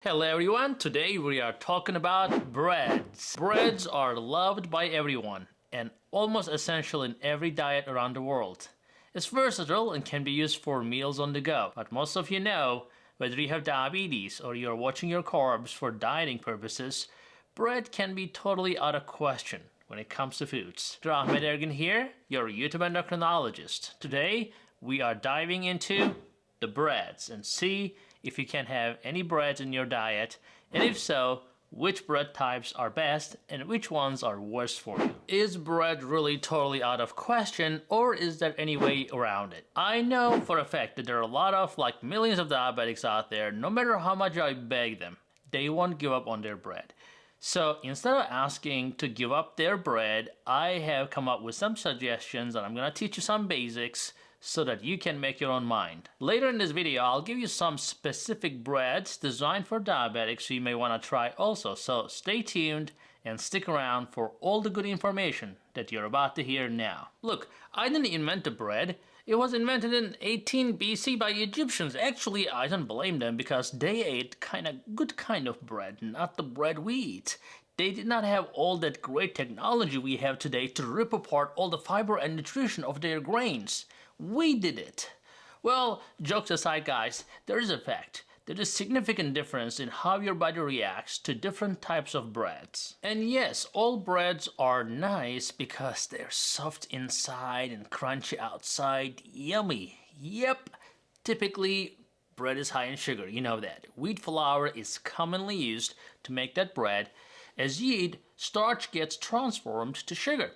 Hello everyone, today we are talking about breads. Breads are loved by everyone and almost essential in every diet around the world. It's versatile and can be used for meals on the go, but most of you know, whether you have diabetes or you're watching your carbs for dieting purposes, bread can be totally out of question when it comes to foods. Ahmed Ergin here, your YouTube endocrinologist. Today, we are diving into the breads and see if you can have any breads in your diet, and if so, which bread types are best and which ones are worst for you. Is bread really totally out of question, or is there any way around it? I know for a fact that there are a lot of millions of diabetics out there. No matter how much I beg them, they won't give up on their bread. So instead of asking to give up their bread, I have come up with some suggestions, and I'm gonna teach you some basics so that you can make your own mind. Later in this video, I'll give you some specific breads designed for diabetics you may want to try also. So stay tuned and stick around for all the good information that you're about to hear now. Look, I didn't invent the bread. It was invented in 18 BC by Egyptians. Actually, I don't blame them because they ate good kind of bread, not the bread we eat. They did not have all that great technology we have today to rip apart all the fiber and nutrition of their grains. We did it. Well, jokes aside guys, there is a fact. There is a significant difference in how your body reacts to different types of breads. And yes, all breads are nice because they're soft inside and crunchy outside. Yummy. Yep. Typically, bread is high in sugar, you know that. Wheat flour is commonly used to make that bread. As you eat, starch gets transformed to sugar.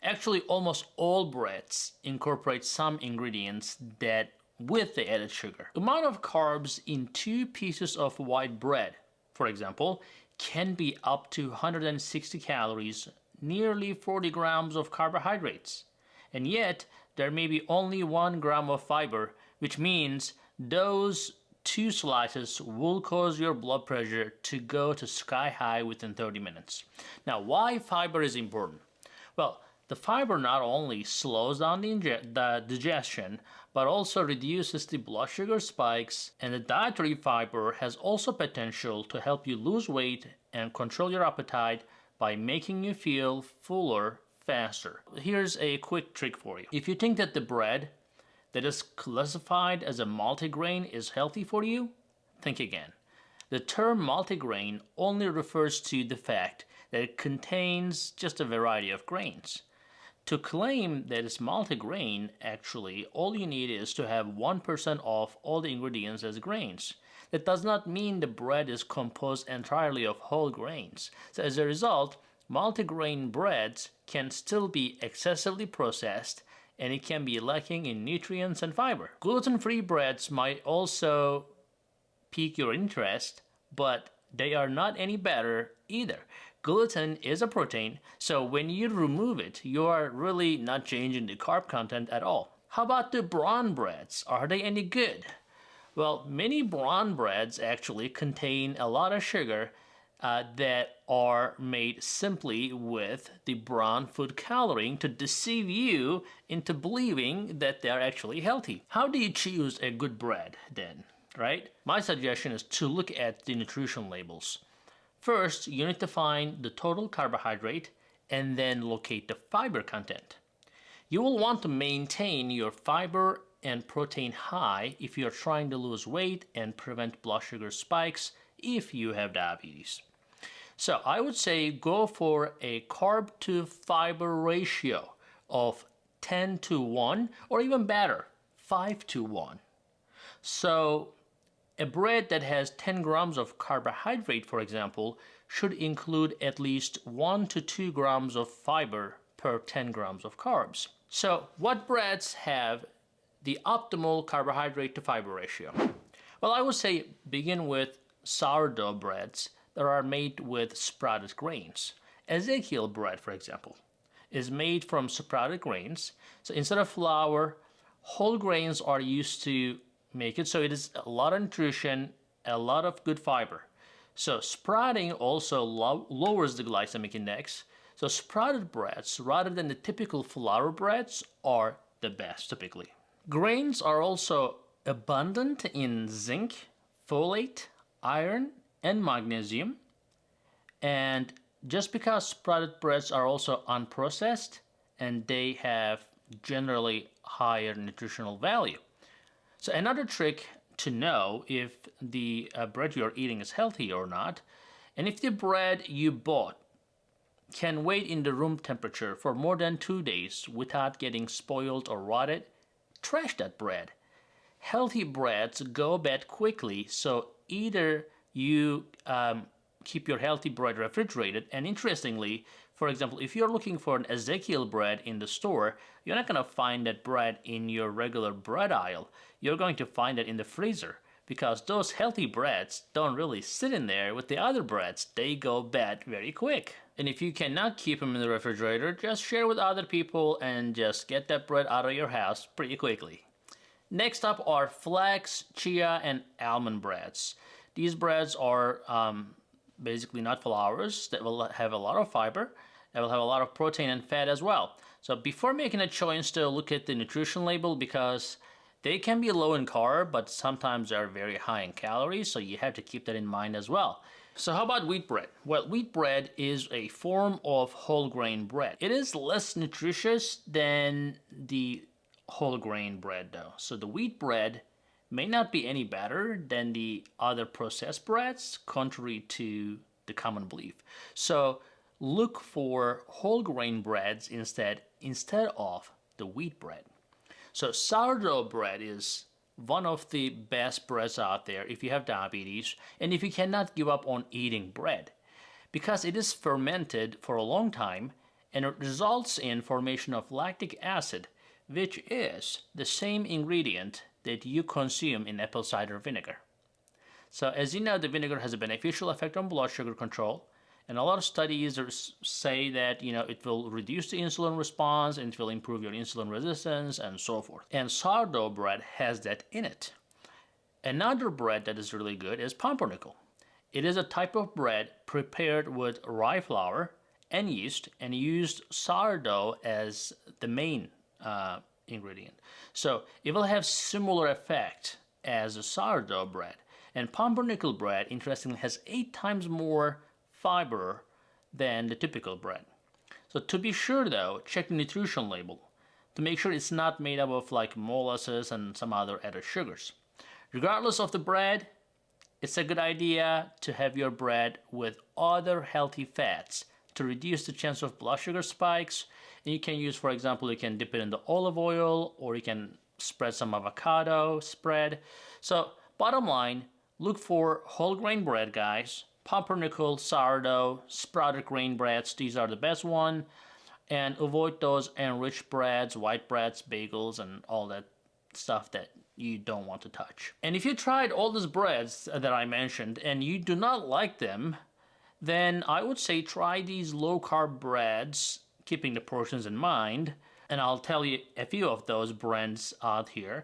Actually, almost all breads incorporate some ingredients that with the added sugar. The amount of carbs in 2 pieces of white bread, for example, can be up to 160 calories, nearly 40 grams of carbohydrates. And yet, there may be only 1 gram of fiber, which means those 2 slices will cause your blood pressure to go to sky high within 30 minutes. Now, why fiber is important? Well, the fiber not only slows down the digestion, but also reduces the blood sugar spikes, and the dietary fiber has also potential to help you lose weight and control your appetite by making you feel fuller faster. Here's a quick trick for you. If you think that the bread that is classified as a multigrain is healthy for you, think again. The term multigrain only refers to the fact that it contains just a variety of grains. To claim that it's multigrain, actually, all you need is to have 1% of all the ingredients as grains. That does not mean the bread is composed entirely of whole grains. So as a result, multigrain breads can still be excessively processed, and it can be lacking in nutrients and fiber. Gluten-free breads might also pique your interest, but they are not any better either. Gluten is a protein, so when you remove it, you are really not changing the carb content at all. How about the brown breads? Are they any good? Well, many brown breads actually contain a lot of sugar that are made simply with the brown food coloring to deceive you into believing that they're actually healthy. How do you choose a good bread then, right? My suggestion is to look at the nutrition labels. First, you need to find the total carbohydrate and then locate the fiber content. You will want to maintain your fiber and protein high if you're trying to lose weight and prevent blood sugar spikes if you have diabetes. So I would say go for a carb to fiber ratio of 10 to 1, or even better, 5 to 1. So a bread that has 10 grams of carbohydrate, for example, should include at least 1 to 2 grams of fiber per 10 grams of carbs. So what breads have the optimal carbohydrate to fiber ratio? Well, I would say begin with sourdough breads that are made with sprouted grains. Ezekiel bread, for example, is made from sprouted grains. So instead of flour, whole grains are used to make it, so it is a lot of nutrition, a lot of good fiber. So sprouting also lowers the glycemic index. So sprouted breads, rather than the typical flour breads, are the best typically. Grains are also abundant in zinc, folate, iron, and magnesium. And just because sprouted breads are also unprocessed and they have generally higher nutritional value. So another trick to know if the bread you're eating is healthy or not, and if the bread you bought can wait in the room temperature for more than 2 days without getting spoiled or rotted, trash that bread. Healthy breads go bad quickly, so either you keep your healthy bread refrigerated, and interestingly, for example, if you're looking for an Ezekiel bread in the store, you're not going to find that bread in your regular bread aisle. You're going to find it in the freezer, because those healthy breads don't really sit in there with the other breads. They go bad very quick. And if you cannot keep them in the refrigerator, just share with other people and just get that bread out of your house pretty quickly. Next up are flax, chia, and almond breads. These breads are basically nut flours that will have a lot of fiber. They will have a lot of protein and fat as well. So before making a choice, to look at the nutrition label, because they can be low in carb, but sometimes they're very high in calories, so you have to keep that in mind as well. So how about wheat bread? Well, wheat bread is a form of whole grain bread. It is less nutritious than the whole grain bread though. So the wheat bread may not be any better than the other processed breads, contrary to the common belief. So look for whole grain breads instead of the wheat bread. So sourdough bread is one of the best breads out there if you have diabetes and if you cannot give up on eating bread, because it is fermented for a long time and it results in formation of lactic acid, which is the same ingredient that you consume in apple cider vinegar. So as you know, the vinegar has a beneficial effect on blood sugar control, and a lot of studies say that it will reduce the insulin response and it will improve your insulin resistance and so forth. And sourdough bread has that in it. Another bread that is really good is pumpernickel. It is a type of bread prepared with rye flour and yeast, and used sourdough as the main ingredient. So it will have similar effect as a sourdough bread. And pumpernickel bread, interestingly, has 8 times more fiber than the typical bread. So to be sure though, check the nutrition label to make sure it's not made up of like molasses and some other added sugars. Regardless of the bread, it's a good idea to have your bread with other healthy fats to reduce the chance of blood sugar spikes. And you can use, for example, you can dip it in the olive oil, or you can spread some avocado spread. So bottom line, look for whole grain bread, guys. Pumpernickel, sourdough, sprouted grain breads, these are the best one. And avoid those enriched breads, white breads, bagels, and all that stuff that you don't want to touch. And if you tried all these breads that I mentioned and you do not like them, then I would say try these low-carb breads, keeping the portions in mind. And I'll tell you a few of those brands out here.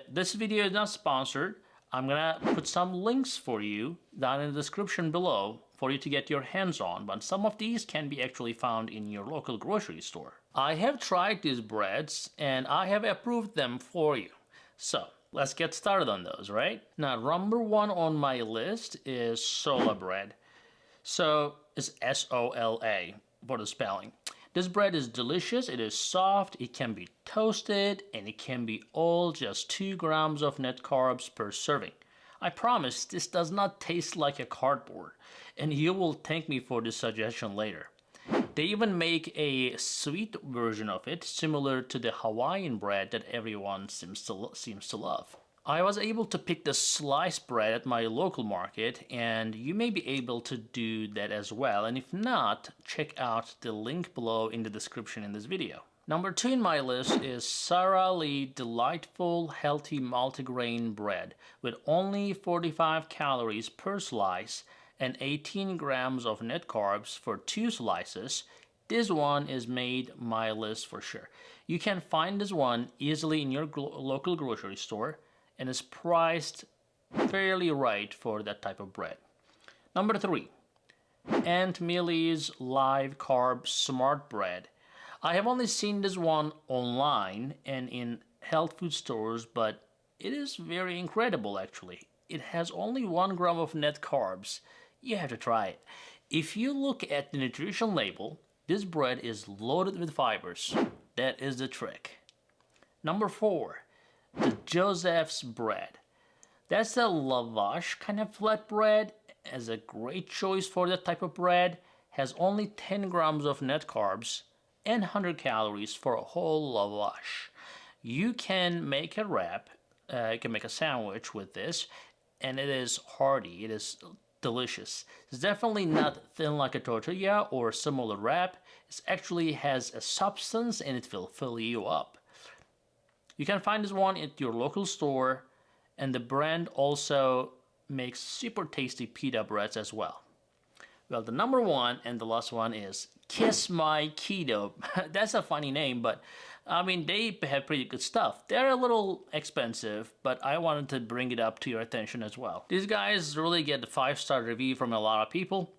This video is not sponsored. I'm gonna put some links for you down in the description below for you to get your hands on, but some of these can be actually found in your local grocery store. I have tried these breads and I have approved them for you. So let's get started on those, right? Now, number 1 on my list is Sola bread. So it's S-O-L-A for the spelling. This bread is delicious, it is soft, it can be toasted, and it can be all just 2 grams of net carbs per serving. I promise this does not taste like a cardboard, and you will thank me for this suggestion later. They even make a sweet version of it, similar to the Hawaiian bread that everyone seems to love. I was able to pick the sliced bread at my local market, and you may be able to do that as well, and if not, check out the link below in the description in this video. Number 2 in my list is Sara Lee Delightful Healthy Multigrain Bread with only 45 calories per slice and 18 grams of net carbs for 2 slices. This one is made my list for sure. You can find this one easily in your local grocery store, and is priced fairly right for that type of bread. Number 3, Aunt Millie's Live Carb Smart Bread. I have only seen this one online and in health food stores, but it is very incredible actually. It has only 1 gram of net carbs, You have to try it. If you look at the nutrition label, this bread is loaded with fibers. That is the trick. Number 4, the Joseph's bread. That's a lavash kind of flat bread. As a great choice for that type of bread. Has only 10 grams of net carbs and 100 calories for a whole lavash. You can make a wrap, you can make a sandwich with this, and it is hearty, it is delicious. It's definitely not thin like a tortilla or a similar wrap. It actually has a substance and it will fill you up. You can find this one at your local store, and the brand also makes super tasty pita breads as well. Well, the number 1 and the last one is Kiss My Keto. That's a funny name, but I mean, they have pretty good stuff. They're a little expensive, but I wanted to bring it up to your attention as well. These guys really get the 5-star review from a lot of people.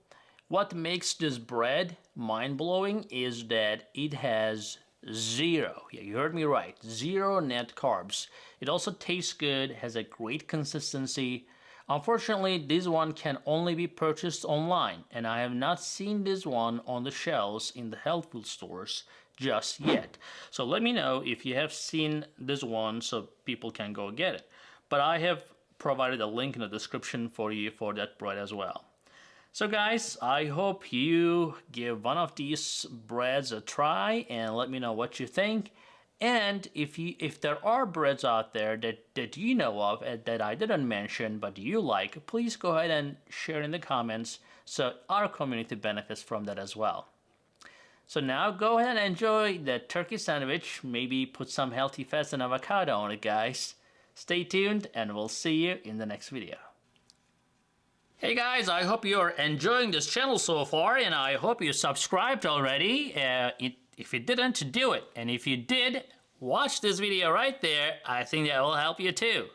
What makes this bread mind-blowing is that it has 0, yeah, you heard me right, 0 net carbs. It also tastes good, has a great consistency. Unfortunately, this one can only be purchased online, and I have not seen this one on the shelves in the health food stores just yet. So let me know if you have seen this one so people can go get it. But I have provided a link in the description for you for that bread as well. So guys, I hope you give one of these breads a try and let me know what you think. And if there are breads out there that you know of that I didn't mention but you like, please go ahead and share in the comments so our community benefits from that as well. So now go ahead and enjoy the turkey sandwich. Maybe put some healthy fats and avocado on it, guys. Stay tuned and we'll see you in the next video. Hey guys, I hope you're enjoying this channel so far, and I hope you subscribed already. If you didn't, do it. And if you did, watch this video right there. I think that will help you too.